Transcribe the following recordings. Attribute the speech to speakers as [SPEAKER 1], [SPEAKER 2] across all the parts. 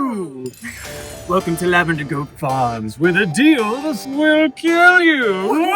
[SPEAKER 1] Woo! Welcome to Lavender Goat Farms, where the deals will kill you!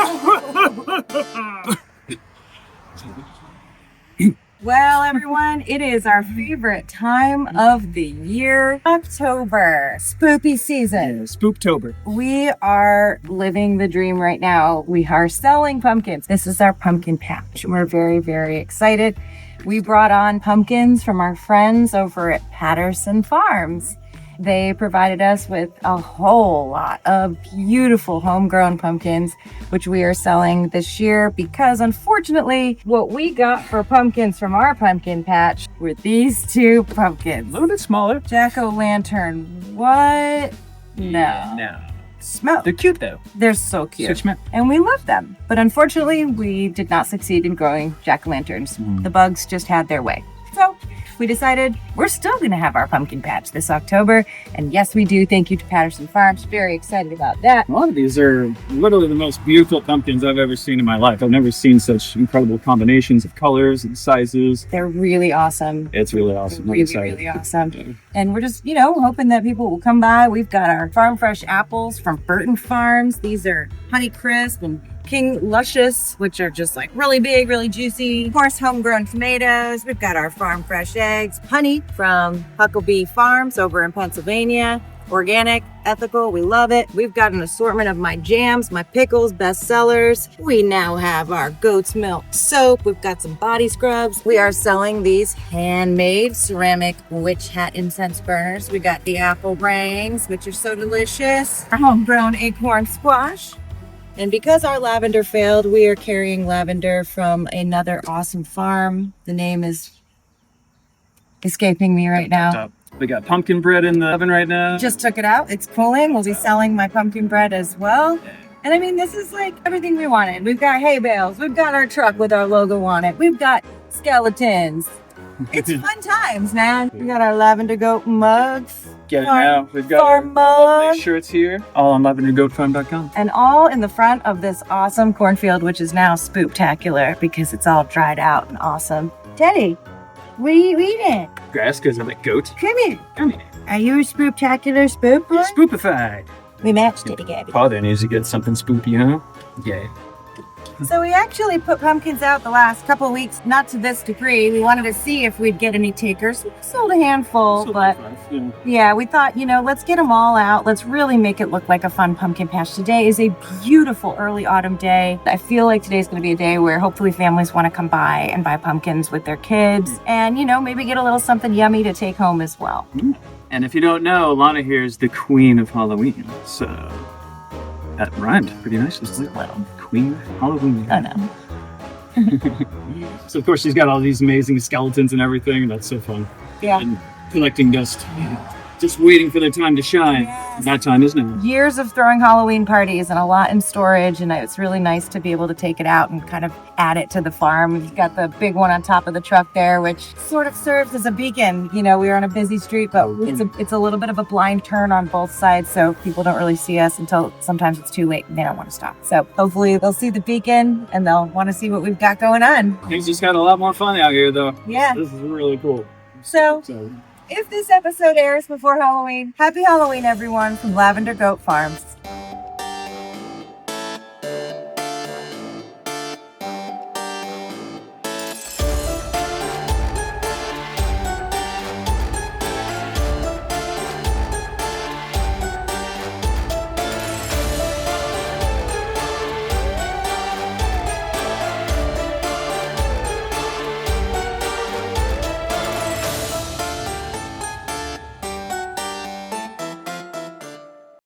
[SPEAKER 2] Well, everyone, it is our favorite time of the year, October, spooky season.
[SPEAKER 1] Spooktober.
[SPEAKER 2] We are living the dream right now. We are selling pumpkins. This is our pumpkin patch. We're very, very excited. We brought on pumpkins from our friends over at Patterson Farms. They provided us with a whole lot of beautiful homegrown pumpkins, which we are selling this year because unfortunately, what we got for pumpkins from our pumpkin patch were these two pumpkins.
[SPEAKER 1] A little bit smaller.
[SPEAKER 2] Jack-o'-lantern. What? No.
[SPEAKER 1] No.
[SPEAKER 2] Smell.
[SPEAKER 1] They're cute though.
[SPEAKER 2] They're so cute.
[SPEAKER 1] So smell.
[SPEAKER 2] And we love them. But unfortunately, we did not succeed in growing jack-o'-lanterns. The bugs just had their way. So we decided we're still going to have our pumpkin patch this October. And yes, we do. Thank you to Patterson Farms. Very excited about that.
[SPEAKER 1] A lot of these are literally the most beautiful pumpkins I've ever seen in my life. I've never seen such incredible combinations of colors and sizes.
[SPEAKER 2] They're really awesome.
[SPEAKER 1] It's really awesome. I'm
[SPEAKER 2] Really,
[SPEAKER 1] excited.
[SPEAKER 2] really awesome. And we're just, hoping that people will come by. We've got our farm fresh apples from Burton Farms. These are Honey Crisp and King Luscious, which are just like really big, really juicy. Of course, homegrown tomatoes. We've got our farm fresh eggs. Honey from Huckabee Farms over in Pennsylvania. Organic, ethical, we love it. We've got an assortment of my jams, my pickles, best sellers. We now have our goat's milk soap. We've got some body scrubs. We are selling these handmade ceramic witch hat incense burners. We got the apple brains, which are so delicious. Our homegrown acorn squash. And because our lavender failed, we are carrying lavender from another awesome farm. The name is escaping me right now.
[SPEAKER 1] We got pumpkin bread in the oven right now.
[SPEAKER 2] Just took it out. It's cooling. We'll be selling my pumpkin bread as well. And I mean, this is like everything we wanted. We've got hay bales. We've got our truck with our logo on it. We've got skeletons. It's fun times, man. We got our Lavender Goat mugs.
[SPEAKER 1] Get it now. We've got our lovely shirts here. All on lavendergoatfarm.com.
[SPEAKER 2] And all in the front of this awesome cornfield, which is now spooktacular because it's all dried out and awesome. Teddy, what are you eating?
[SPEAKER 1] Grass, because I'm a goat.
[SPEAKER 2] Come here.
[SPEAKER 1] Come here.
[SPEAKER 2] Are you a spooktacular spook boy?
[SPEAKER 1] Spoopified.
[SPEAKER 2] We matched it together.
[SPEAKER 1] Father needs to get something spoopy, huh? Yeah.
[SPEAKER 2] So we actually put pumpkins out the last couple of weeks, not to this degree. We wanted to see if we'd get any takers. We sold a handful, but yeah, we thought, let's get them all out. Let's really make it look like a fun pumpkin patch. Today is a beautiful early autumn day. I feel like today's going to be a day where hopefully families want to come by and buy pumpkins with their kids and, maybe get a little something yummy to take home as well.
[SPEAKER 1] And if you don't know, Lana here is the queen of Halloween. So that rhymed pretty nicely. Queen of Halloween.
[SPEAKER 2] I know.
[SPEAKER 1] So of course she's got all these amazing skeletons and everything. That's so fun.
[SPEAKER 2] Yeah.
[SPEAKER 1] And collecting dust. Just waiting for their time to shine.
[SPEAKER 2] Yes.
[SPEAKER 1] That time is now.
[SPEAKER 2] Years of throwing Halloween parties and a lot in storage, and it's really nice to be able to take it out and kind of add it to the farm. We've got the big one on top of the truck there, which sort of serves as a beacon. We're on a busy street, but it's a little bit of a blind turn on both sides, so people don't really see us until sometimes it's too late and they don't want to stop. So hopefully they'll see the beacon and they'll want to see what we've got going on.
[SPEAKER 1] Things just got a lot more fun out here, though.
[SPEAKER 2] Yeah.
[SPEAKER 1] This is really cool.
[SPEAKER 2] So if this episode airs before Halloween, happy Halloween, everyone, from Lavender Goat Farms.